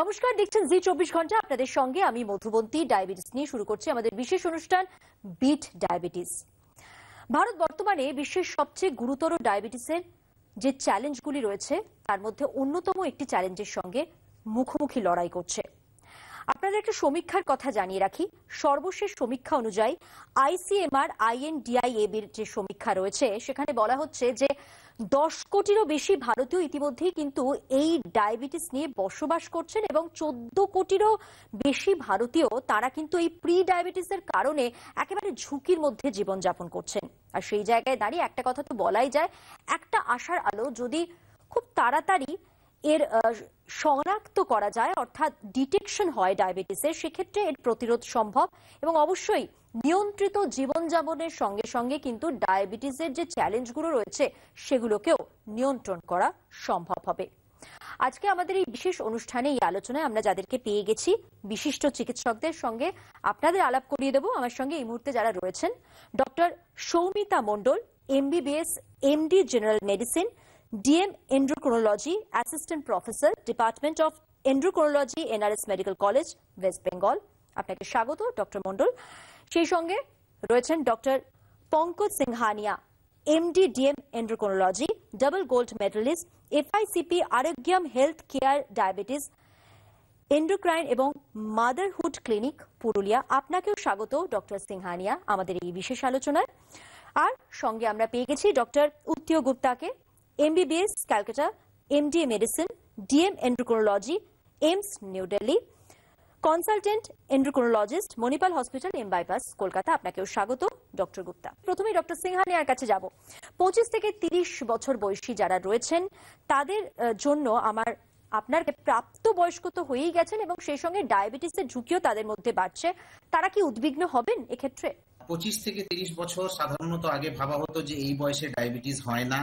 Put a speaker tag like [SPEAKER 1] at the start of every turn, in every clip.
[SPEAKER 1] নমস্কার, দেখছেন জি24 ঘন্টা। আপনাদের সঙ্গে আমি মধুবন্তী। ডায়াবেটিস নিয়ে শুরু করছি আমাদের বিশেষ অনুষ্ঠান বিট ডায়াবেটিস। ভারত বর্তমানে বিশ্বের সবচেয়ে গুরুতর ডায়াবেটিসের যে চ্যালেঞ্জগুলি রয়েছে তার মধ্যে অন্যতম একটি চ্যালেঞ্জের সঙ্গে মুখোমুখি লড়াই করছে। আপনাদের একটা সমীক্ষার কথা জানিয়ে রাখি। সর্বশেষ সমীক্ষা অনুযায়ী ICMR INDIAB এর যে সমীক্ষা রয়েছে সেখানে বলা হচ্ছে যে 10 কোটিরও বেশি ভারতীয় ইতিমধ্যেই কিন্তু এই ডায়াবেটিস নিয়ে বসবাস করছেন এবং 14 কোটিরও বেশি ভারতীয় তারা কিন্তু এই প্রি ডায়াবেটিসের কারণে একেবারে ঝুঁকির মধ্যে জীবনযাপন করছেন। আর সেই জায়গায় দাঁড়িয়ে একটা কথা তো বলাই যায়, একটা আশার আলো যদি খুব তাড়াতাড়ি এর শনাক্ত করা যায়, অর্থাৎ ডিটেকশন হয় ডায়াবেটিসের, সেক্ষেত্রে এর প্রতিরোধ সম্ভব এবং অবশ্যই নিয়ন্ত্রিত জীবনযাপনের সঙ্গে সঙ্গে কিন্তু ডায়াবেটিসের যে চ্যালেঞ্জগুলো রয়েছে সেগুলোকেও নিয়ন্ত্রণ করা সম্ভব হবে। আজকে আমাদের এই বিশেষ অনুষ্ঠানে এই আলোচনায় আমরা যাদেরকে পেয়ে গেছি বিশিষ্ট চিকিৎসকদের সঙ্গে আপনাদের আলাপ করিয়ে দেব। আমার সঙ্গে এই মুহূর্তে যারা রয়েছেন, doctor Soumita Mondal, MBBS MD general medicine, DM Endocrinology, Assistant Professor, Department of Endocrinology, NRS Medical College, West Bengal। আপনাকে স্বাগত ডক্টর মণ্ডল। সেই সঙ্গে রয়েছেন doctor Pankaj Singhania, MD DM Endocrinology, double gold medallist, FICP Arogyam health care diabetes endocrine এবং motherhood clinic, Purulia. আপনাকেও স্বাগত doctor Singhania আমাদের এই বিশেষ আলোচনায়। আর সঙ্গে আমরা পেয়ে গেছি ডক্টর উত্তীয় গুপ্তাকে, MBBS Calcutta, MD medicine, DM endocrinology, AIIMS New Delhi, consultant endocrinologist, Manipal hospital, M bypass, Kolkata. আপনাকেও স্বাগত ডক্টর গুপ্তা। প্রথমেই ডক্টর সিংহানিয়ার কাছে যাব। 25 থেকে 30 বছর বয়সী যারা রয়েছেন তাদের জন্য আপনার প্রাপ্ত বয়স্ক তো হয়েই গেছেন এবং সেই সঙ্গে ডায়াবেটিসের ঝুঁকিও তাদের মধ্যে বাড়ছে, তারা কি উদ্বিগ্ন হবেন এক্ষেত্রে?
[SPEAKER 2] 25 থেকে 30 বছর সাধারণত আগে ভাবা হতো যে এই বয়সে ডায়াবেটিস হয় না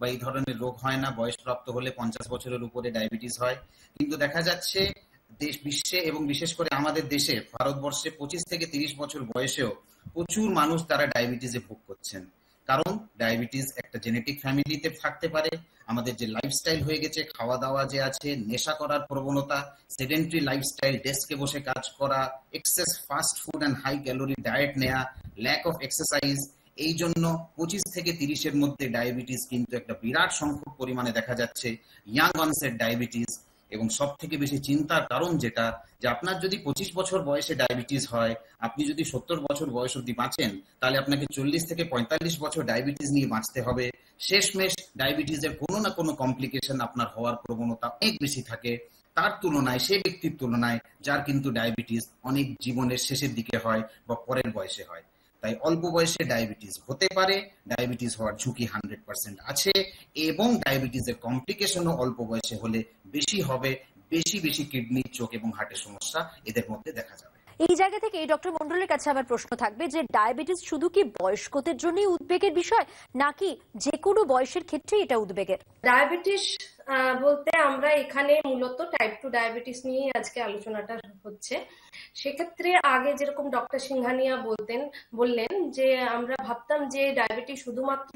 [SPEAKER 2] বা এই ধরনের রোগ হয় না, বয়সপ্রাপ্ত হলে 50 বছরের উপরে ডায়াবেটিস হয়। কিন্তু দেখা যাচ্ছে বিশ্বে এবং বিশেষ করে আমাদের দেশে ভারতবর্ষে 25 থেকে 30 বছর বয়সেও প্রচুর মানুষ তারা ডায়াবেটিসে ভোগ করছেন। কারণ ডায়াবেটিস একটা জেনেটিক ফ্যামিলিতে থাকতে পারে। আমাদের যে লাইফস্টাইল হয়ে গেছে, খাওয়া দাওয়া যে আছে, নেশা করার প্রবণতা, সেডেন্টারি লাইফস্টাইল, ডেস্কে বসে কাজ করা, excess fast food and high calorie diet নেওয়া, ল্যাক অফ এক্সারসাইজ, এই জন্য 25 থেকে 30-এর মধ্যে ডায়াবেটিস কিন্তু একটা বিরাট সংখ্যক পরিমাণে দেখা যাচ্ছে ইয়াং অনসেট ডায়াবেটিস। এবং সব থেকে বেশি চিন্তার কারণ যেটা, যে আপনার যদি 25 বছর বয়সে ডায়াবেটিস হয়, আপনি যদি 70 বছর বয়স অব্দি বাঁচেন, তাহলে আপনাকে 40 থেকে 45 বছর ডায়াবেটিস নিয়ে বাঁচতে হবে। শেষমেশ ডায়াবেটিসের কোনো না কোনো কমপ্লিকেশন আপনার হওয়ার প্রবণতা অনেক বেশি থাকে তার তুলনায়, সেই ব্যক্তির তুলনায় যার কিন্তু ডায়াবেটিস অনেক জীবনের শেষের দিকে হয় বা পরের বয়সে হয়। তাই অল্প বয়সে ডায়াবেটিস হতে পারে, ডায়াবেটিস হওয়ার ঝুঁকি 100% আছে এবং ডায়াবেটিসের কমপ্লিকেশনও অল্প বয়সে হলে বেশি হবে। বেশি বেশি কিডনি, চোখ এবং হার্টের সমস্যা এদের মধ্যে দেখা যাবে।
[SPEAKER 1] এই জায়গা থেকে ডক্টর মণ্ডলের কাছে আমার প্রশ্ন থাকবে যে ডায়াবেটিস শুধু কি বয়স্কদের জন্যই উদ্বেগের বিষয়, নাকি যে কোনো বয়সের ক্ষেত্রে এটা উদ্বেগের?
[SPEAKER 3] ডায়াবেটিস বলতে আমরা এখানে মূলত টাইপ 2 ডায়াবেটিস নিয়ে আজকে আলোচনাটা হচ্ছে। সেক্ষেত্রে আগে যেরকম ডক্টর সিংহানিয়া বললেন যে আমরা ভাবতাম যে ডায়াবেটিস শুধুমাত্র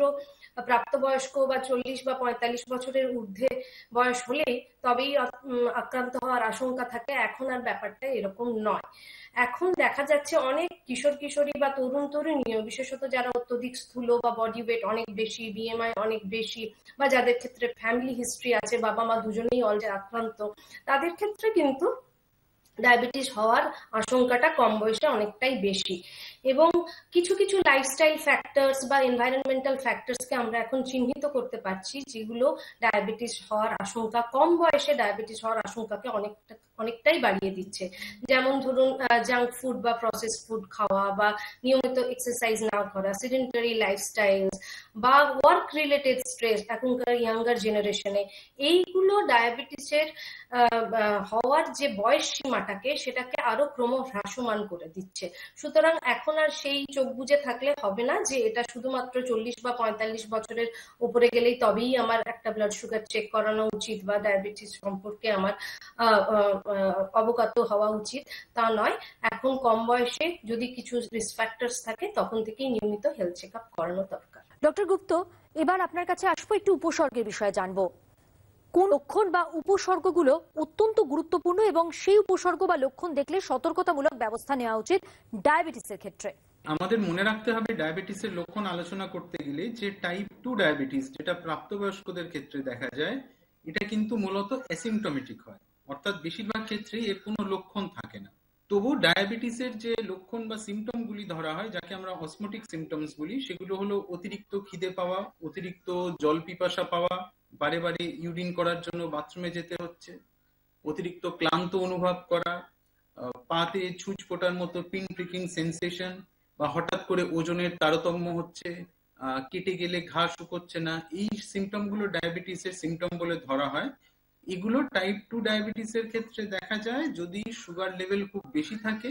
[SPEAKER 3] প্রাপ্তবয়স্ক বা 40 বা 45 বছরের ঊর্ধ্বে বয়স হলেই তবেই আক্রান্ত হওয়ার আশঙ্কা থাকে। এখন আর ব্যাপারটা এরকম নয়। এখন দেখা যাচ্ছে অনেক কিশোর কিশোরী বা তরুণ তরুণীও, বিশেষত যারা অত্যধিক স্থূল বা বডি ওয়েট অনেক বেশি, BMI অনেক বেশি, বা যাদের ক্ষেত্রে ফ্যামিলি হিস্ট্রি আছে, বাবা মা দুজনেই অলরেডি আক্রান্ত, তাদের ক্ষেত্রে কিন্তু ডায়াবেটিস হওয়ার আশঙ্কাটা কম বয়সে অনেকটাই বেশি। এবং কিছু কিছু লাইফস্টাইল ফ্যাক্টরস বা এনভায়রনমেন্টাল ফ্যাক্টরসকে আমরা এখন চিহ্নিত করতে পারছি যেগুলো ডায়াবেটিস হওয়ার আশঙ্কা, কম বয়সে ডায়াবেটিস হওয়ার আশঙ্কাকে অনেকটাই বাড়িয়ে দিচ্ছে। যেমন ধরুন জাঙ্ক ফুড বা প্রসেসড ফুড খাওয়া, বা নিয়মিত এক্সারসাইজ না করা, সেডেন্টারি লাইফস্টাইল, বা ওয়ার্ক রিলেটেড স্ট্রেস এখনকার ইয়াঙ্গার জেনারেশনে, এইগুলো ডায়াবেটিসের হওয়ার যে বয়স সীমাটাকে সেটাকে আরো ক্রমহ্রাসমান করে দিচ্ছে। সুতরাং এখন আর সেই চোখ বুজে থাকলে হবে না যে এটা শুধুমাত্র 40 বা 45 বছরের উপরে গেলেই তবেই আমার একটা ব্লাড সুগার চেক করানো উচিত বা ডায়াবেটিস সম্পর্কে আমার অবগত হওয়া উচিত, তা নয়। এখন কম বয়সে যদি কিছু রিস্ক ফ্যাক্টরস থাকে তখন থেকেই নিয়মিত হেলথ চেকআপ করানো দরকার।
[SPEAKER 1] ডক্টর গুপ্ত, এবার আপনার কাছে আসবো, একটু উপসর্গের বিষয়ে জানবো। কোন লক্ষণ বা উপসর্গগুলো অত্যন্ত গুরুত্বপূর্ণ এবং সেই উপসর্গ বা লক্ষণ দেখলে সতর্কতামূলক ব্যবস্থা নেওয়া উচিত ডায়াবেটিসের ক্ষেত্রে?
[SPEAKER 4] আমাদের মনে রাখতে হবে ডায়াবেটিসের লক্ষণ আলোচনা করতে গেলে যে টাইপ 2 ডায়াবেটিস যেটা প্রাপ্তবয়স্কদের ক্ষেত্রে দেখা যায়, এটা কিন্তু মূলত অ্যাসিম্পটোমেটিক হয়, অর্থাৎ বেশিরভাগ ক্ষেত্রেই এর কোনো লক্ষণ থাকে না। তবু ডায়াবেটিসের যে লক্ষণ বা সিমটম গুলি ধরা হয়, যাকে আমরা অসমোটিক সিমটমস বলি, সেগুলো হলো অতিরিক্ত খিদে পাওয়া, অতিরিক্ত জল পিপাসা পাওয়া, বারে বারে ইউরিন করার জন্য বাথরুমে যেতে হচ্ছে, অতিরিক্ত ক্লান্ত অনুভব করা, পাতে ছুঁচ ফোটার মতো পিন প্রিকিং সেন্সেশন, বা হঠাৎ করে ওজনের তারতম্য হচ্ছে, কেটে গেলে ঘা শুকোচ্ছে না, এই সিমটম গুলো ডায়াবেটিসের সিমটম বলে ধরা হয়। এগুলো টাইপ 2 ডায়াবেটিসের ক্ষেত্রে দেখা যায় যদি সুগার লেভেল খুব বেশি থাকে,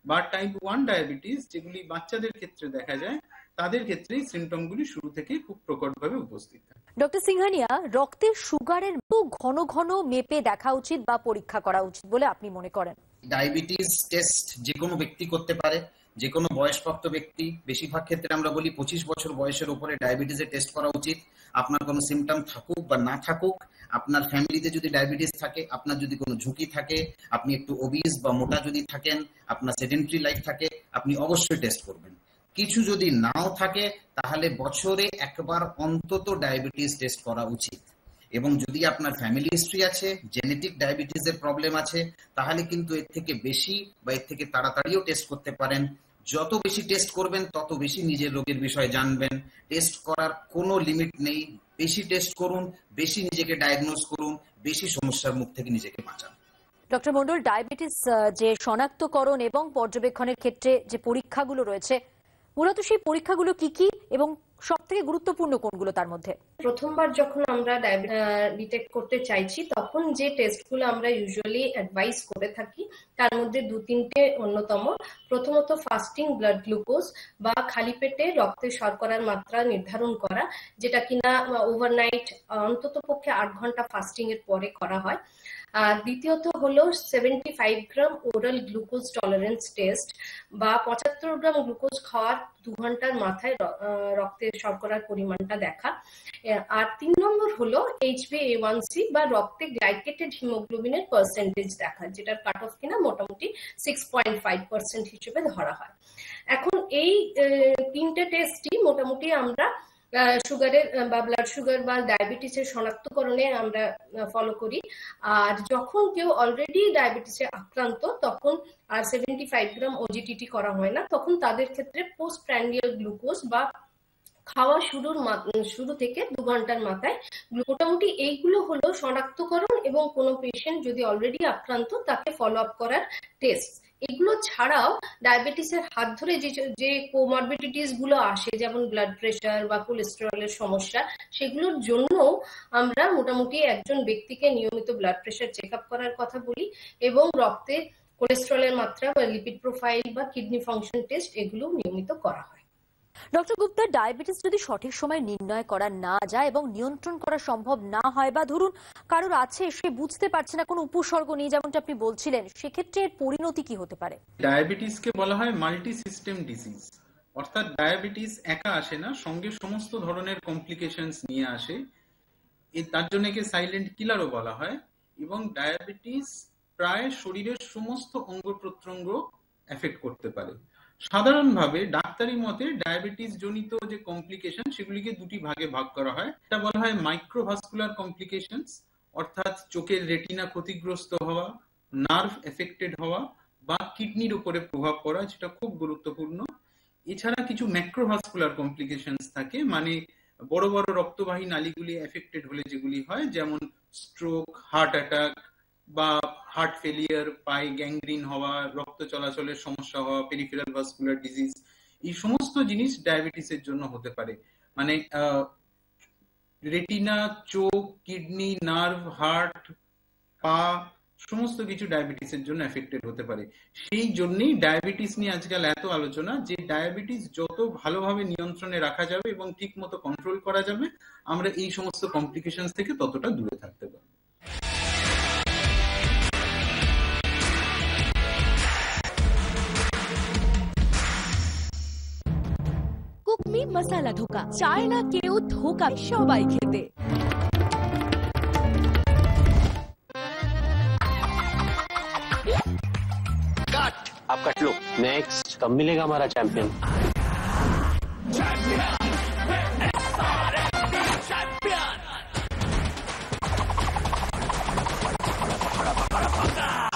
[SPEAKER 4] বা টাইপ 1 ডায়াবেটিস যেগুলি বাচ্চাদের ক্ষেত্রে দেখা যায়, তাদের ক্ষেত্রে সিমটম গুলি শুরু থেকে খুব প্রকটভাবে উপস্থিত থাকে।
[SPEAKER 1] ডক্টর সিংহানিয়া, রক্তের সুগারের ঘন ঘন মেপে দেখা উচিত বা পরীক্ষা করা উচিত বলে আপনি মনে করেন?
[SPEAKER 2] ডায়াবেটিস টেস্ট যে কোনো ব্যক্তি করতে পারে, যে কোনো বয়সপ্রাপ্ত ব্যক্তি। বেশিরভাগ ক্ষেত্রে আমরা বলি 25 বছর বয়সের উপরে ডায়াবেটিসের টেস্ট করা উচিত। আপনার কোনো সিমটম থাকুক বা না থাকুক, আপনার ফ্যামিলিতে যদি ডায়াবেটিস থাকে, আপনার যদি কোনো ঝুঁকি থাকে, আপনি একটু ওবিস বা মোটা যদি থাকেন, আপনার সেডেন্টারি লাইফ থাকে, আপনি অবশ্যই টেস্ট করবেন। কিছু যদি নাও থাকে তাহলে বছরে একবার অন্তত ডায়াবেটিস টেস্ট করা উচিত। এবং যদি আপনার ফ্যামিলি হিস্ট্রি আছে, জেনেটিক ডায়াবেটিসের প্রবলেম আছে, তাহলে কিন্তু এর থেকে বেশি বা এর থেকে তাড়াতাড়িও টেস্ট করতে পারেন। যত বেশি টেস্ট করবেন তত বেশি নিজের রোগের বিষয়ে জানবেন। টেস্ট করার কোনো লিমিট নেই, বেশি টেস্ট করুন, বেশি নিজেকে ডায়াগনোজ করুন, বেশি সমস্যার মুখ থেকে নিজেকে বাঁচান।
[SPEAKER 1] ডক্টর মন্ডল, ডায়াবেটিস যে শনাক্তকরণ এবং পর্যবেক্ষণের ক্ষেত্রে যে পরীক্ষাগুলো রয়েছে, মূলত সেই পরীক্ষাগুলো কি কি এবং সব থেকে গুরুত্বপূর্ণ কোনগুলো তার মধ্যে?
[SPEAKER 3] প্রথমবার যখন আমরা ডিটেক্ট করতে চাইছি, তখন যে টেস্টগুলো আমরা ইউজুয়ালি অ্যাডভাইস করে থাকি তার মধ্যে 2-3টে অন্যতম। প্রথমত ফাস্টিং ব্লাড গ্লুকোজ বা খালি পেটে রক্তে শর্করার মাত্রা নির্ধারণ করা, যেটা কিনা ওভারনাইট অন্তত পক্ষে 8 ঘন্টা ফাস্টিং এর পরে করা হয়। দ্বিতীয়ত হলো 75 গ্রাম ওরাল গ্লুকোজ টলারেন্স টেস্ট বা 75 গ্রাম গ্লুকোজ খাওয়ার 2 ঘন্টার মাথায় রক্তের শর্করার পরিমাণটা দেখা। আর 3 নম্বর হলো HbA1c বা রক্তে গ্লাইকেটেড হিমোগ্লোবিনের পার্সেন্টেজ দেখা, যেটার কাট অফ কিনা মোটামুটি 6.5% হিসেবে ধরা হয়। এখন এই 3টে টেস্টই মোটামুটি আমরা সুগারের বা ব্লাড সুগার বা ডায়াবেটিসের শনাক্তকরণে আমরা ফলো করি। আর যখন কেউ অলরেডি ডায়াবেটিসে আক্রান্ত, তখন আর 75 গ্রাম ওজিটিটি করা হয় না, তখন তাদের ক্ষেত্রে পোস্ট প্র্যান্ডিয়াল গ্লুকোজ বা খাওয়া শুরু থেকে 2 ঘন্টার মাথায় মোটামুটি এইগুলো হলো শনাক্তকরণ এবং কোনো পেশেন্ট যদি অলরেডি আক্রান্ত তাকে ফলো আপ করার টেস্ট। এগুলো ছাড়াও ডায়াবেটিসের হাত ধরে যে কোমরবিডিটিস গুলো আসে, যেমন ব্লাড প্রেশার বা কোলেস্টেরলের সমস্যা, সেগুলোর জন্য আমরা মোটামুটি একজন ব্যক্তিকে নিয়মিত ব্লাড প্রেশার চেক আপ করার কথা বলি এবং রক্তে কোলেস্টেরলের মাত্রা বা লিপিড প্রোফাইল বা কিডনি ফাংশন টেস্ট এগুলো নিয়মিত করা হয়।
[SPEAKER 1] ডক্টর গুপ্তা, ডায়াবেটিস যদি সঠিক সময় নির্ণয় করা না যায় এবং নিয়ন্ত্রণ করা সম্ভব না হয়, বা ধরুন কারোর আছে সে বুঝতে পারছে না, কোনো উপসর্গ নেই যেমনটা আপনি বলছিলেন, সেক্ষেত্রে এর পরিণতি কি হতে পারে?
[SPEAKER 4] ডায়াবেটিসকে বলা হয় মাল্টি সিস্টেম ডিজিজ, অর্থাৎ ডায়াবেটিস একা আসে না, সঙ্গে সমস্ত ধরনের কমপ্লিকেশনস নিয়ে আসে। তার জন্য একে সাইলেন্ট কিলারও বলা হয়। এবং ডায়াবেটিস প্রায় শরীরের সমস্ত অঙ্গ প্রত্যঙ্গ এফেক্ট করতে পারে। সাধারণভাবে ডাক্তারি মতে ডায়াবেটিস জনিত যে কমপ্লিকেশন, সেগুলিকে 2টি ভাগে ভাগ করা হয়। এটা বলা হয় মাইক্রোভাস্কুলার কমপ্লিকেশনস, অর্থাৎ চোখের রেটিনা ক্ষতিগ্রস্ত হওয়া, নার্ভ এফেক্টেড হওয়া বা কিডনির উপরে প্রভাব পড়া, যেটা খুব গুরুত্বপূর্ণ। এছাড়া কিছু ম্যাক্রোভাস্কুলার কমপ্লিকেশনস থাকে, মানে বড় বড় রক্তবাহী নালীগুলি এফেক্টেড হলে যেগুলি হয়, যেমন স্ট্রোক, হার্ট অ্যাটাক বা হার্ট ফেলিয়ার, পায়ে গ্যাংগ্রিন হওয়া, রক্ত চলাচলের সমস্যা হওয়া, পেরিফেরাল ভাস্কুলার ডিজিজ। এই সমস্ত জিনিস ডায়াবেটিসের জন্য হতে পারে। মানে রেটিনা, চোখ, কিডনি, নার্ভ, হার্ট, পা, সমস্ত কিছু ডায়াবেটিসের জন্য এফেক্টেড হতে পারে। সেই জন্যই ডায়াবেটিস নিয়ে আজকাল এত আলোচনা, যে ডায়াবেটিস যত ভালোভাবে নিয়ন্ত্রণে রাখা যাবে এবং ঠিক মতো কন্ট্রোল করা যাবে, আমরা এই সমস্ত কমপ্লিকেশনস থেকে ততটা দূরে থাকতে পারবো।
[SPEAKER 5] কুকমি মশালা ধোকা চায় না কেউ ধোকা সবাই খেতে।
[SPEAKER 6] आप कट लो। नेक्स्ट, कब मिलेगा हमारा चैंपियन?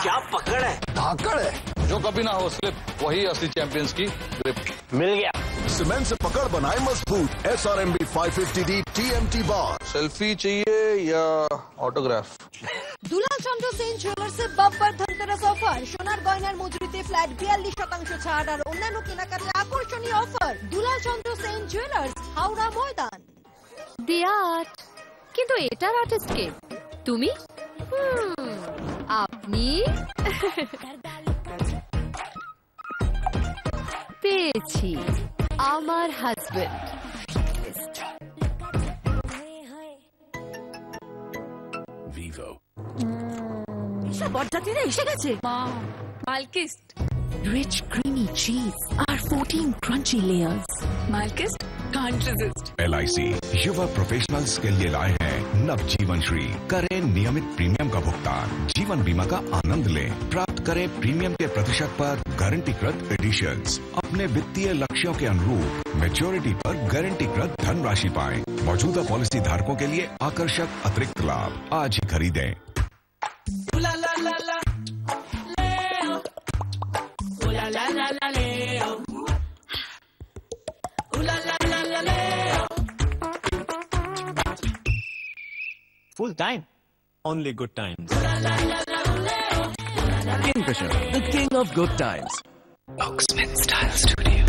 [SPEAKER 6] क्या पकड़ है?
[SPEAKER 7] धाकड़ है, जो कभी ना हो स्लिप, वही असली चैंपियंस की ग्रिप।
[SPEAKER 6] मिल गया।
[SPEAKER 8] सीमेंट से पकड़ बनाए मजबूत SRMB 550D TMT बार।
[SPEAKER 7] सेल्फी चाहिए या ऑटोग्राफ?
[SPEAKER 5] দুলাল চন্দ্র সেন জুয়েলার্সে বাম্পার ধনতেরাস অফার, সোনার গয়নার মজুরিতে ফ্ল্যাট 42% ছাড় আর অন্যান্য কেনাকাটায় আকর্ষণীয় অফার। দুলাল চন্দ্র সেন জুয়েলার্স, হাওড়া ময়দান।
[SPEAKER 9] দি আর্ট, কিন্তু এটার আর্টিস্ট কে? তুমি? আপনি? পেয়েছি, আমার হাজবেন্ড।
[SPEAKER 5] বরযাত্রীরা এসে গেছে।
[SPEAKER 9] মালকিস্ট,
[SPEAKER 5] Rich creamy cheese और 14 crunchy layers.
[SPEAKER 9] মালকিস্ট can't resist.
[SPEAKER 10] LIC युवा प्रोफेशनल्स के लिए लाए हैं नव जीवन श्री। करें नियमित प्रीमियम का भुगतान, जीवन बीमा का आनंद लें। प्राप्त करें प्रीमियम के प्रतिशत पर गारंटीकृत एडिशंस। अपने वित्तीय लक्ष्यों के अनुरूप मैच्योरिटी पर गारंटीकृत धनराशि पाएं। मौजूदा पॉलिसी धारकों के लिए आकर्षक अतिरिक्त लाभ आज ही खरीदें।
[SPEAKER 6] Full time, only good times.
[SPEAKER 11] Kingfisher, the king of good times.
[SPEAKER 12] Oaksmith Style Studio.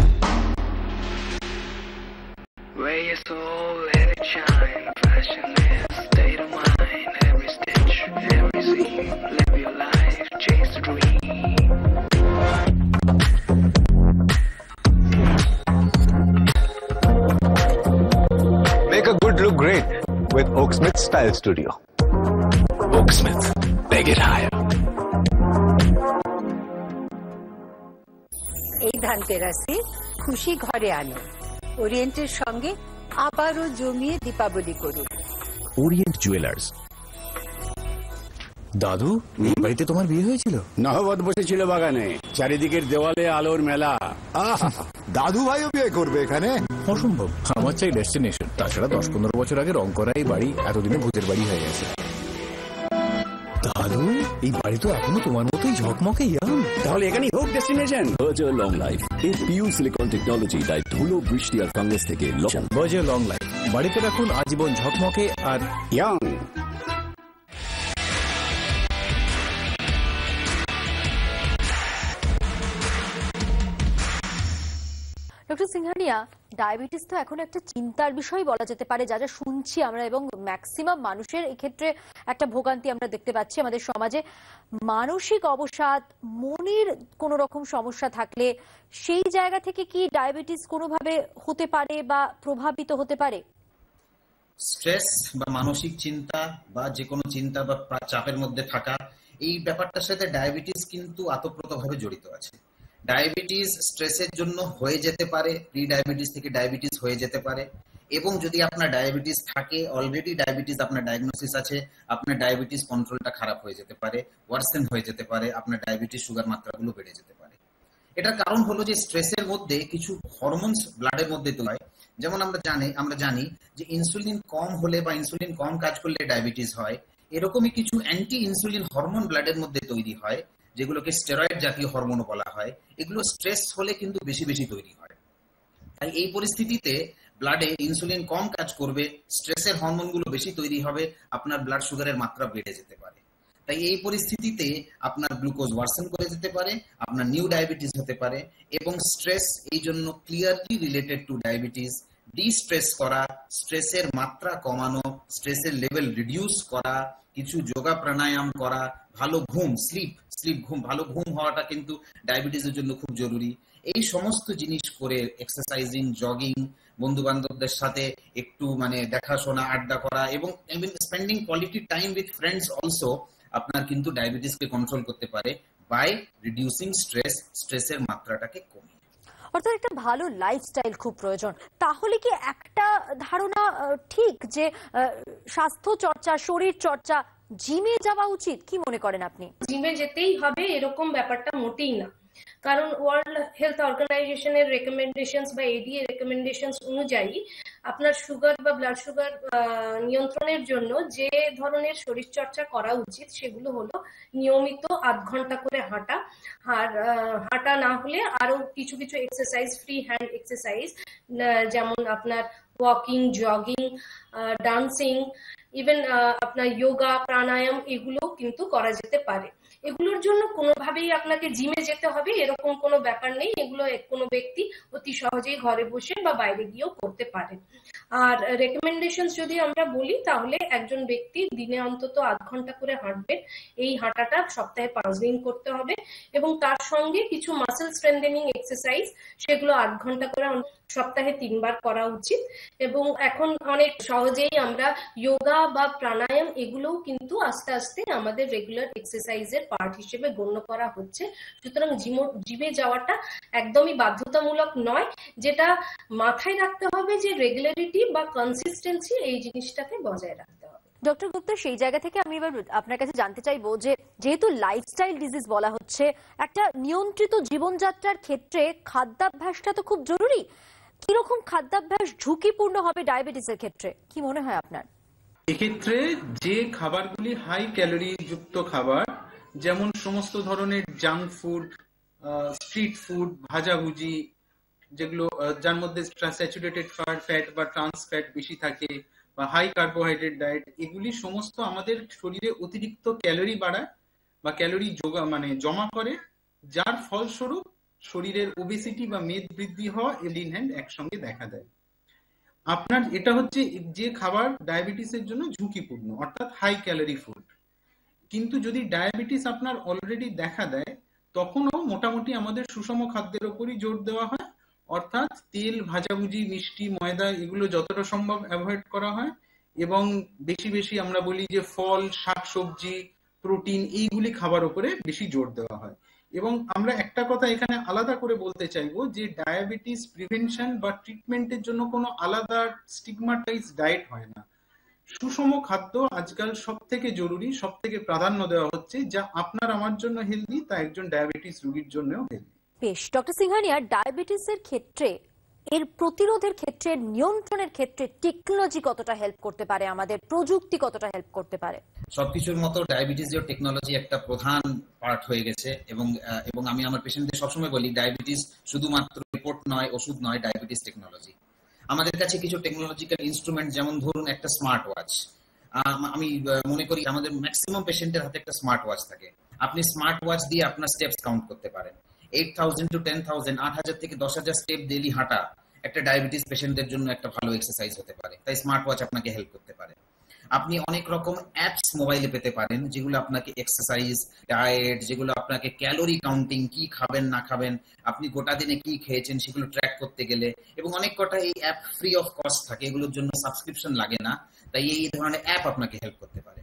[SPEAKER 12] Wear your soul, let it shine. Fashion is state of mind. Every stitch, every seam. Live your life, chase the dream.
[SPEAKER 13] Make a good look great with Oaksmith Style Studio.
[SPEAKER 12] Oaksmith, make it higher.
[SPEAKER 14] এই ধানতেরাসে খুশি ঘরে আনো, ওরিয়েন্টের সঙ্গে আবারও জমিয়ে দীপাবলি করুন।
[SPEAKER 11] Orient jewellers. দাদু, এই বাড়িতে তোমার বিয়ে হয়েছিল?
[SPEAKER 15] নহবত বসেছিল বাগানে, চারিদিকের দেওয়ালে আলোর মেলা।
[SPEAKER 8] দাদু ভাইও বিয়ে করবে এখানে?
[SPEAKER 11] অসম্ভব, আমার চাই ডেস্টিনেশন। তাছাড়া 10-15 বছর আগে রং করা এই বাড়ি এতদিনে ভূতের বাড়ি হয়ে গেছে। দাদু, এই বাড়ি তো এখনো তোমার মতোই ঝকমকে ইয়াং।
[SPEAKER 15] তাহলে এখানেই হোক ডেস্টিনেশন।
[SPEAKER 16] বার্জার লং লাইফ, এই পিউ সিলিকন টেকনোলজি তাই ধুলো, বৃষ্টি আর ফাঙ্গাস থেকে
[SPEAKER 11] বার্জার লং লাইফ, বাড়িতে রাখুন আজীবন ঝকমকে আর
[SPEAKER 15] ইয়াং।
[SPEAKER 1] ডক্টর সিংহানিয়া, ডায়াবেটিস তো এখন একটা চিন্তার বিষয় বলা যেতে পারে, যা যা শুনছি আমরা, এবং ম্যাক্সিমাম মানুষের এক্ষেত্রে একটা ভোগান্তি আমরা দেখতে পাচ্ছি আমাদের সমাজে। মানসিক অবসাদ, মনের কোনো রকম সমস্যা থাকলে সেই জায়গা থেকে কি ডায়াবেটিস কোনোভাবে হতে পারে বা প্রভাবিত হতে পারে?
[SPEAKER 2] স্ট্রেস বা মানসিক চিন্তা বা যে কোনো চিন্তা বা চাপের মধ্যে থাকা, এই ব্যাপারটার সাথে ডায়াবেটিস কিন্তু আতপ্রোতভাবে জড়িত আছে। ডায়াবেটিস স্ট্রেসের জন্য হয়ে যেতে পারে, প্রি ডায়াবেটিস থেকে ডায়াবেটিস হয়ে যেতে পারে, এবং যদি আপনার ডায়াবেটিস থাকে, অলরেডি ডায়াবেটিস আপনার ডায়াগনোসিস আছে, আপনার ডায়াবেটিস কন্ট্রোলটা খারাপ হয়ে যেতে পারে, ওয়ার্সেন হয়ে যেতে পারে, আপনার ডায়াবেটিস সুগার মাত্রাগুলো বেড়ে যেতে পারে। এটার কারণ হলো যে স্ট্রেসের মধ্যে কিছু হরমোনস ব্লাডের মধ্যে তৈরি হয়। যেমন আমরা জানি যে ইনসুলিন কম হলে বা ইনসুলিন কম কাজ করলে ডায়াবেটিস হয়। এরকমই কিছু অ্যান্টি ইনসুলিন হরমোন ব্লাডের মধ্যে তৈরি হয়, যেগুলোকে স্টেরয়েড জাতীয় হরমোনও বলা হয়। এগুলো স্ট্রেস হলে কিন্তু বেশি বেশি তৈরি হয়। তাই এই পরিস্থিতিতে ব্লাডে ইনসুলিন কম কাজ করবে, স্ট্রেসের হরমোনগুলো বেশি তৈরি হবে, আপনার ব্লাড সুগারের মাত্রা বেড়ে যেতে পারে। তাই এই পরিস্থিতিতে আপনার গ্লুকোজ ওয়ার্সেন করে যেতে পারে, আপনার নিউ ডায়াবেটিস হতে পারে। এবং স্ট্রেস এই জন্য clearly related to diabetes. Distress করা, স্ট্রেসের মাত্রা কমানো, স্ট্রেসের লেভেল রিডিউস করা, কিছু যোগা প্রাণায়াম করা, ভালো ঘুম, ভালো ঘুম হওয়াটা কিন্তু ডায়াবেটিসের জন্য খুব জরুরি। এই সমস্ত জিনিস করে এক্সারসাইজিং, জগিং, বন্ধু বান্ধবদের সাথে একটু দেখাশোনা, আড্ডা করা, এবং spending quality time with friends also আপনার কিন্তু ডায়াবেটিসকে কন্ট্রোল করতে পারে বাই রিডিউসিং স্ট্রেসের মাত্রাটাকে কমিয়ে।
[SPEAKER 1] অর্থাৎ একটা ভালো লাইফস্টাইল খুব প্রয়োজন। তাহলে কি একটা ধারণা ঠিক যে স্বাস্থ্য চর্চা, শরীর চর্চা, জিমে যাওয়া উচিত? কি মনে করেন আপনি?
[SPEAKER 3] জিমে যেতেই হবে এরকম ব্যাপারটা মোটেই না। কারণ ওয়ার্ল্ড হেলথ অর্গানাইজেশনের রেকমেন্ডেশনস বা এডিএ রেকমেন্ডেশনস অনুযায়ী আপনার সুগার বা ব্লাড সুগার নিয়ন্ত্রণের জন্য যে ধরনের শরীরচর্চা করা উচিত সেগুলো হলো নিয়মিত 8 ঘন্টা করে হাঁটা, আর হাঁটা না হলে আরো কিছু কিছু এক্সারসাইজ, ফ্রি হ্যান্ড এক্সারসাইজ, যেমন আপনার ওয়াকিং, জগিং, ডান্সিং, ইভেন আপনার যোগা, প্রাণায়াম, এগুলো কিন্তু করা যেতে পারে। এগুলোর জন্য কোনোভাবেই আপনাকে জিমে যেতে হবে এরকম কোনো ব্যাপার নেই। এগুলো কোনো ব্যক্তি অতি সহজেই ঘরে বসে বা বাইরে গিয়েও করতে পারে। আর রেকমেন্ডেশন যদি আমরা বলি তাহলে একজন ব্যক্তি দিনে অন্তত 8 ঘন্টা করে হাঁটবে। এই হাঁটাটা সপ্তাহে 5 দিন করতে হবে এবং তার সঙ্গে কিছু মাসেল স্ট্রেংথেনিং এক্সারসাইজ, সেগুলো 8 ঘন্টা করে সপ্তাহে 3 বার করা উচিত। এবং এখন অনেক সহজেই আমরা যোগা বা প্রাণায়াম এগুলোও কিন্তু আস্তে আস্তে আমাদের রেগুলার এক্সারসাইজের পার্ট হিসেবে গণ্য করা হচ্ছে। সুতরাং জিমে যাওয়াটা একদমই বাধ্যতামূলক নয়। যেটা মাথায় রাখতে হবে যে রেগুলারিটি বা কনসিস্টেন্সি, এই জিনিসটাকে বজায় রাখতে হবে।
[SPEAKER 1] ডক্টর গুপ্তা, সেই জায়গা থেকে আমি এবার আপনার কাছে জানতে চাইবো যে যেহেতু লাইফস্টাইল ডিজিজ বলা হচ্ছে, একটা নিয়ন্ত্রিত জীবনযাত্রার ক্ষেত্রে খাদ্যাভ্যাসটা তো খুব জরুরি। কিরকম খাদ্যাভ্যাস ঝুঁকিপূর্ণ হবে ডায়াবেটিসের ক্ষেত্রে, কি মনে হয় আপনার?
[SPEAKER 4] এক্ষেত্রে যে খাবারগুলি হাই ক্যালোরি যুক্ত খাবার, যেমন সমস্ত ধরনের জাঙ্ক ফুড, স্ট্রিট ফুড, ভাজাভুজি, যেগুলো যার মধ্যে স্যাচুরেটেড ফ্যাট বা ট্রান্স ফ্যাট বেশি থাকে, বা হাই কার্বোহাইড্রেট ডায়েট, এগুলি সমস্ত আমাদের শরীরে অতিরিক্ত ক্যালোরি বাড়ায় বা ক্যালোরি জমা করে, যার ফলস্বরূপ শরীরের ওবেসিটি বা মেদ বৃদ্ধি হওয়া ইন হ্যান্ড একসঙ্গে দেখা দেয়। আপনার এটা হচ্ছে যে খাবার ডায়াবেটিসের জন্য ঝুঁকিপূর্ণ, অর্থাৎ হাই ক্যালোরি ফুড। কিন্তু যদি ডায়াবেটিস আপনার অলরেডি দেখা দেয়, তখনও মোটামুটি আমাদের সুষম খাদ্যের উপরই জোর দেওয়া হয়, অর্থাৎ তেল, ভাজাভুজি, মিষ্টি, ময়দা এগুলো যতটা সম্ভব অ্যাভয়েড করা হয় এবং বেশি বেশি আমরা বলি যে ফল, শাকসবজি, প্রোটিন, এইগুলি খাবার উপরে বেশি জোর দেওয়া হয়। এবং আমরা একটা কথা এখানে আলাদা করে বলতে চাইবো যে ডায়াবেটিস প্রিভেনশন বা ট্রিটমেন্টের জন্য কোনো আলাদা স্টিগমাটাইজ ডায়েট হয় না। সুষম খাদ্য আজকাল সব থেকে জরুরি, সব থেকে প্রাধান্য দেওয়া হচ্ছে। যা আপনার আমার জন্য হেলদি, তা একজন ডায়াবেটিস রোগীর জন্যও হেলদি।
[SPEAKER 1] বেশ, ডক্টর সিংহানিয়া, ডায়াবেটিসের ক্ষেত্রে, এর প্রতিরোধের ক্ষেত্রে, নিয়ন্ত্রণের ক্ষেত্রে টেকনোলজি কতটা হেল্প করতে পারে, আমাদের প্রযুক্তি কতটা হেল্প করতে পারে?
[SPEAKER 2] সবকিছুর মতো ডায়াবেটিসের টেকনোলজি একটা প্রধান পার্ট হয়ে গেছে। এবং আমি আমার পেশেন্টদের সবসময় বলি, ডায়াবেটিস শুধুমাত্র রিপোর্ট নয়, ওষুধ নয়, ডায়াবেটিস টেকনোলজি। আমাদের কাছে কিছু টেকনোলজিক্যাল ইনস্ট্রুমেন্ট, যেমন ধরুন একটা স্মার্ট ওয়াচ। আমি মনে করি আমাদের ম্যাক্সিমাম পেশেন্টের হাতে একটা স্মার্ট ওয়াচ থাকে। আপনি স্মার্ট ওয়াচ দিয়ে আপনার স্টেপস কাউন্ট করতে পারেন। 8,000 to 10,000, 8,000 থেকে 10,000 স্টেপ ডেইলি হাঁটা একটা ডায়াবেটিস পেশেন্টের জন্য একটা ভালো এক্সারসাইজ হতে পারে। তাই স্মার্ট ওয়াচ আপনাকে হেল্প করতে পারে। আপনি অনেক রকম অ্যাপস মোবাইলে পেতে পারেন, যেগুলো আপনাকে এক্সারসাইজ, ডায়েট, যেগুলো আপনাকে ক্যালোরি কাউন্টিং, কি খাবেন না খাবেন, আপনি গোটা দিনে কি খেয়েছেন সেগুলো ট্র্যাক করতে গেলে। এবং অনেক কটা এই অ্যাপ ফ্রি অফ কস্ট থাকে, এগুলোর জন্য সাবস্ক্রিপশন লাগে না। তাই এই ধরনের অ্যাপ আপনাকে হেল্প করতে পারে।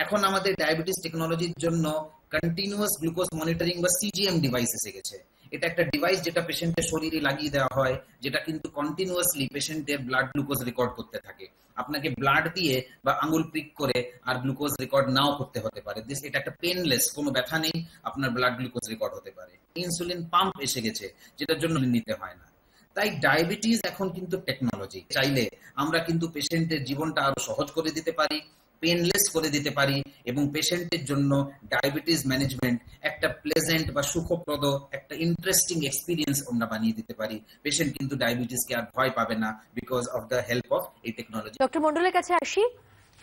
[SPEAKER 2] এখন আমাদের ডায়াবেটিস টেকনোলজির জন্য কন্টিনিউয়াস গ্লুকোজ মনিটরিং বা সিজিএম ডিভাইস এসে গেছে। এটা একটা ডিভাইস যেটা পেশেন্টের শরীরে লাগিয়ে দেওয়া হয়, যেটা কিন্তু কন্টিনিউয়াসলি পেশেন্টের ব্লাড গ্লুকোজ রেকর্ড করতে থাকে। আপনাকে ব্লাড দিয়ে বা আঙুল প্রিক করে আর গ্লুকোজ রেকর্ড নাও করতে হতে পারে। এটা একটা পেনলেস, কোনো ব্যথা নেই, আপনার ব্লাড গ্লুকোজ রেকর্ড হতে পারে। ইনসুলিন পাম্প এসে গেছে, যেটার জন্য নিতে হয় না। তাই ডায়াবেটিস এখন কিন্তু টেকনোলজি। চাইলে আমরা কিন্তু পেশেন্টের জীবনটা আরো সহজ করে দিতে পারি, পেনলেস করে দিতে পারি, এবং পেশেন্টের জন্য ডায়াবেটিস ম্যানেজমেন্ট একটা প্লেজেন্ট বা সুখপ্রদ, একটা ইন্টারেস্টিং এক্সপিরিয়েন্স আমরা বানিয়ে দিতে পারি। পেশেন্ট কিন্তু ডায়াবেটিসকে আর ভয় পাবে না because of the help of এই টেকনোলজি।
[SPEAKER 1] ডক্টর মন্ডলের কাছে আসি।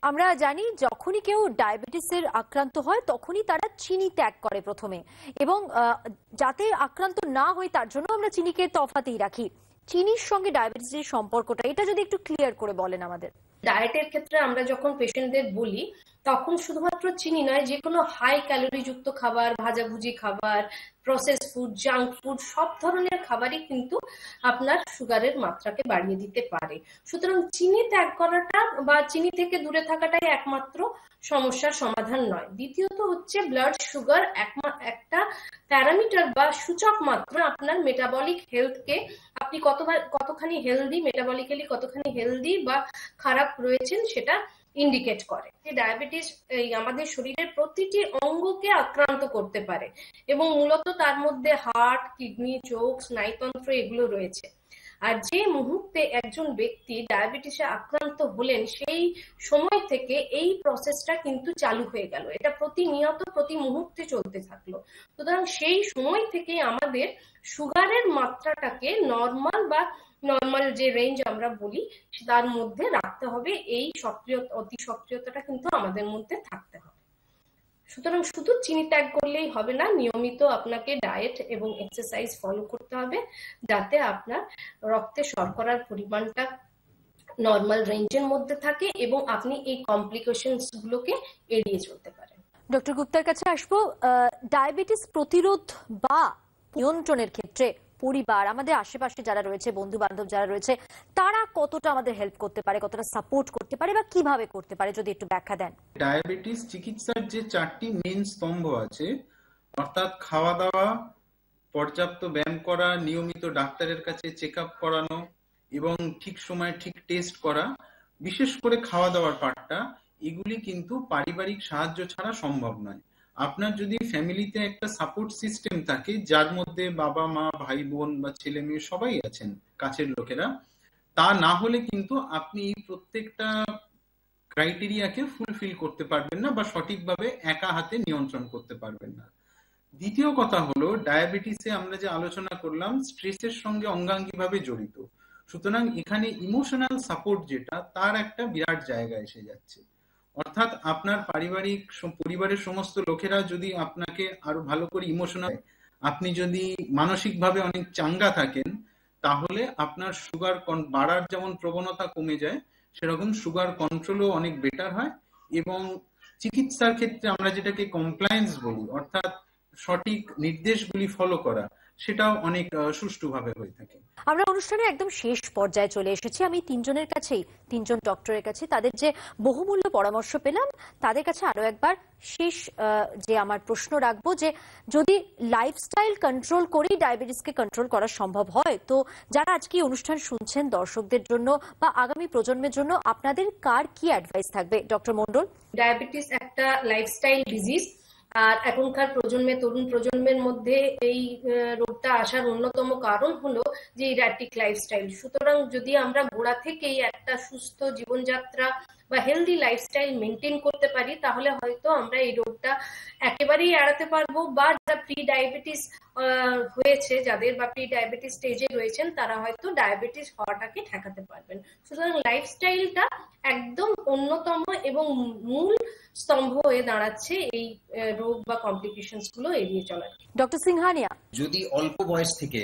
[SPEAKER 1] আমরা জানি যখনই কেউ ডায়াবেটিসের আক্রান্ত হয় তখনই তারা চিনি ত্যাগ করে প্রথমে, এবং যাতে আক্রান্ত না হয় তার জন্য আমরা চিনিকে তফাতেই রাখি। চিনির সঙ্গে ডায়াবেটিসের সম্পর্কটা, এটা যদি একটু ক্লিয়ার করে বলেন আমাদের।
[SPEAKER 3] ডায়েটের ক্ষেত্রে আমরা যখন পেশেন্টদের বলি, তখন শুধুমাত্র চিনি নয়, যে কোনো হাই ক্যালোরি যুক্ত খাবার, ভাজাভুজি খাবার, প্রসেস ফুড, জাঙ্ক ফুড, সব ধরনের খাবারই কিন্তু আপনার সুগারের মাত্রাকে বাড়িয়ে দিতে পারে। সুতরাং চিনি ত্যাগ করাটা বা চিনি থেকে দূরে থাকাটাই একমাত্র সমস্যার সমাধান নয়। দ্বিতীয়ত হচ্ছে ব্লাড সুগার একটা প্যারামিটার বা সূচক মাত্র আপনার মেটাবলিক হেলথকে, আপনি কতখানি হেলদি, মেটাবলিক্যালি কতখানি হেলদি বা খারাপ রয়েছেন সেটা ইন্ডিকেট করে। ডায়াবেটিস আমাদের শরীরের প্রতিটি অঙ্গকে আক্রান্ত করতে পারে এবং মূলত তার মধ্যে হার্ট, কিডনি, চোখ, স্নায়ুতন্ত্র এগুলো রয়েছে। আর যে মুহূর্তে একজন ব্যক্তি ডায়াবেটিসে আক্রান্ত হলেন সেই সময় থেকে এই প্রসেসটা কিন্তু চালু হয়ে গেল, এটা প্রতিনিয়ত প্রতি মুহূর্তে চলতে থাকলো। সুতরাং সেই সময় থেকে আমাদের সুগারের মাত্রাটাকে নর্মাল যে রেঞ্জ আমরা বলি তার মধ্যে রাখতে হবে। এই অতি সক্রিয়তাটা কিন্তু আমাদের মধ্যে থাকতে হবে। সুতরাং শুধু চিনি ত্যাগ করলেই হবে না, নিয়মিত আপনাকে ডায়েট এবং এক্সারসাইজ ফলো করতে হবে যাতে আপনার রক্তে শর্করার পরিমাণটা নর্মাল রেঞ্জের মধ্যে থাকে এবং আপনি এই কমপ্লিকেশনস গুলোকে এড়িয়ে চলতে পারেন।
[SPEAKER 1] ডক্টর গুপ্তার কাছে আসবো। ডায়াবেটিস প্রতিরোধ বা নিয়ন্ত্রণের ক্ষেত্রে পরিবার, আমাদের আশেপাশে যারা রয়েছে, বন্ধু বান্ধব যারা রয়েছে, তারা কতটা আমাদের হেল্প করতে পারে, কতটা সাপোর্ট করতে পারে বা কিভাবে করতে পারে, যদি একটু ব্যাখ্যা দেন।
[SPEAKER 4] ডায়াবেটিস চিকিৎসার যে 4টি মেইন স্তম্ভ আছে, অর্থাৎ খাওয়া দাওয়া, পর্যাপ্ত ব্যায়াম করা, নিয়মিত ডাক্তারের কাছে চেক আপ করানো এবং ঠিক সময়ে ঠিক টেস্ট করা, বিশেষ করে খাওয়া দাওয়ার পার্টটা, এগুলি কিন্তু পারিবারিক সাহায্য ছাড়া সম্ভব নয়। আপনার যদি ফ্যামিলিতে একটা সাপোর্ট সিস্টেম থাকে যার মধ্যে বাবা মা, ভাই বোন বা ছেলে মেয়ে সবাই আছেন, কাছের লোকেরা, তা না হলে কিন্তু আপনি প্রত্যেকটা ক্রাইটেরিয়াকে ফুলফিল করতে পারবেন না বা সঠিকভাবে একা হাতে নিয়ন্ত্রণ করতে পারবেন না। দ্বিতীয় কথা হলো, ডায়াবেটিসে আমরা যে আলোচনা করলাম স্ট্রেসের সঙ্গে অঙ্গাঙ্গিভাবে জড়িত, সুতরাং এখানে ইমোশনাল সাপোর্ট যেটা, তার একটা বিরাট জায়গা এসে যাচ্ছে। অর্থাৎ আপনার পরিবারের সমস্ত লোকেরা যদি আপনাকে আরো ভালো করে ইমোশনাল, আপনি যদি মানসিকভাবে অনেক চাঙ্গা থাকেন, তাহলে আপনার সুগার বাড়ার যেমন প্রবণতা কমে যায়, সেরকম সুগার কন্ট্রোলও অনেক বেটার হয়। এবং চিকিৎসার ক্ষেত্রে আমরা যেটাকে কমপ্লায়েন্স বলি, অর্থাৎ সঠিক নির্দেশগুলি ফলো করা, সেটাও অনেক সুষ্ঠুভাবে হয়ে থাকে।
[SPEAKER 1] আমরা অনুষ্ঠানের একদম শেষ পর্যায়ে চলে এসেছি। আমি তিনজন ডক্টরের কাছে তাদের যে বহুমূল্য পরামর্শ পেলাম, তাদের কাছে আরো একবার শেষ যে আমার প্রশ্ন রাখবো, যে যদি লাইফস্টাইল কন্ট্রোল করেই ডায়াবেটিসকে কন্ট্রোল করা সম্ভব হয়, তো যারা আজকে অনুষ্ঠান শুনছেন দর্শকদের জন্য বা আগামী প্রজন্মের জন্য আপনাদের কার কি অ্যাডভাইস থাকবে? ডক্টর মন্ডল।
[SPEAKER 3] ডায়াবেটিস একটা লাইফস্টাইল ডিজিজ, আর এখনকার তরুণ প্রজন্মের মধ্যে এই রোগটা আসার অন্যতম কারণ হলো যে ইরাটিক লাইফস্টাইল। সুতরাং যদি আমরা গোড়া থেকেই একটা সুস্থ জীবনযাত্রা বা হেলদি লাইফস্টাইল মেনটেন করতে পারি, তাহলে হয়তো আমরা এই রোগটা একেবারেই এড়াতে পারবো, বা যারা প্রি ডায়াবেটিস হয়েছে, যাদের বা প্রি ডায়াবেটিস স্টেজে রয়েছেন, তারা হয়তো ডায়াবেটিস হওয়াটাকে ঠেকাতে পারবেন। সুতরাং লাইফস্টাইলটা একদম অন্যতম এবং মূল স্তম্ভ হয়ে দাঁড়াচ্ছে এই রোগ বা কমপ্লিকেশনস গুলো এড়িয়ে চলার।
[SPEAKER 1] ডক্টর সিংহানিয়া,
[SPEAKER 2] যদি অল্প বয়স থেকে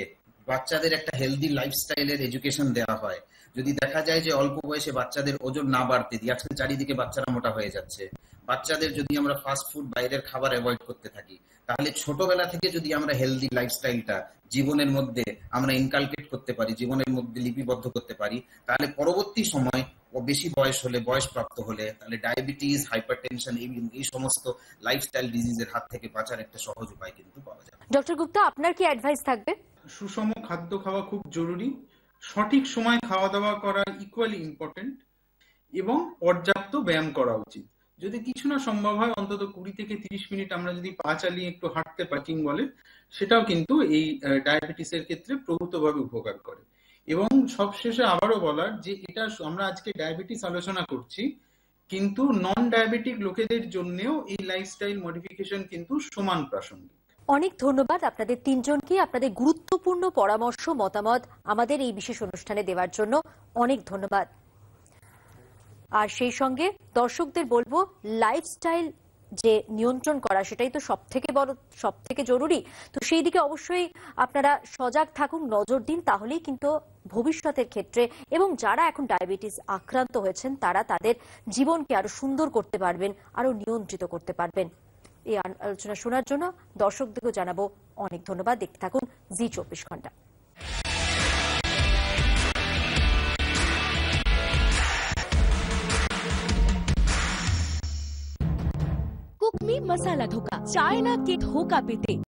[SPEAKER 2] বাচ্চাদের একটা হেলদি লাইফস্টাইলের এডুকেশন দেওয়া হয়, যদি দেখা যায় যে অল্প বয়সে বাচ্চাদের ওজন না বাড়তে দিই, আজকাল চারিদিকে বাচ্চারা মোটা হয়ে যাচ্ছে, বাচ্চাদের যদি আমরা ফাস্ট ফুড, বাইরের খাবার অ্যাভয়েড করতে থাকি, তাহলে ছোটবেলা থেকে যদি আমরা হেলদি লাইফস্টাইলটা জীবনের মধ্যে আমরা ইনকালকেট করতে পারি, জীবনের মধ্যে লিপিবদ্ধ করতে পারি, তাহলে পরবর্তী সময় বেশি বয়স হলে, বয়সপ্রাপ্ত হলে, তাহলে ডায়াবেটিস, হাইপারটেনশন, এই সমস্ত লাইফস্টাইল ডিজিজের হাত থেকে বাঁচার একটা সহজ উপায় কিন্তু পাওয়া যায়।
[SPEAKER 1] ডক্টর গুপ্তা, আপনার কি অ্যাডভাইস থাকবে?
[SPEAKER 4] সুষম খাদ্য খাওয়া খুব জরুরি, সঠিক সময় খাওয়া দাওয়া করা ইকুয়ালি ইম্পর্টেন্ট, এবং পর্যাপ্ত ব্যায়াম করা উচিত। যদি কিছু না সম্ভব হয়, অন্তত 20 থেকে 30 মিনিট আমরা যদি পা চালিয়ে একটু হাঁটতে পার্কিং বলে, সেটাও কিন্তু এই ডায়াবেটিসের ক্ষেত্রে প্রভূতভাবে উপকার করে। এবং সবশেষে আবারও বলার যে এটা আমরা আজকে ডায়াবেটিস আলোচনা করছি, কিন্তু নন ডায়াবেটিক লোকেদের জন্যও এই লাইফস্টাইল মডিফিকেশন কিন্তু সমান প্রাসঙ্গিক।
[SPEAKER 1] অনেক ধন্যবাদ আপনাদের তিনজনকে, আপনাদের গুরুত্বপূর্ণ পরামর্শ, মতামত আমাদের এই বিশেষ অনুষ্ঠানে দেওয়ার জন্য অনেক ধন্যবাদ। আর সেই সঙ্গে দর্শকদের বলবো, লাইফস্টাইল যে নিয়ন্ত্রণ করা, সেটাই তো সব থেকে জরুরি। তো সেই দিকে অবশ্যই আপনারা সজাগ থাকুন, নজর দিন, তাহলেই কিন্তু ভবিষ্যতের ক্ষেত্রে এবং যারা এখন ডায়াবেটিস আক্রান্ত হয়েছেন, তারা তাদের জীবনকে আরো সুন্দর করতে পারবেন, আরো নিয়ন্ত্রিত করতে পারবেন। এই আলোচনা শোনার জন্য দর্শকদেরকেও জানাবো অনেক ধন্যবাদ। দেখতে থাকুন জি 24 ঘন্টা।
[SPEAKER 5] কুকমি মশালা ধোকা, চায়না के धोखा पेते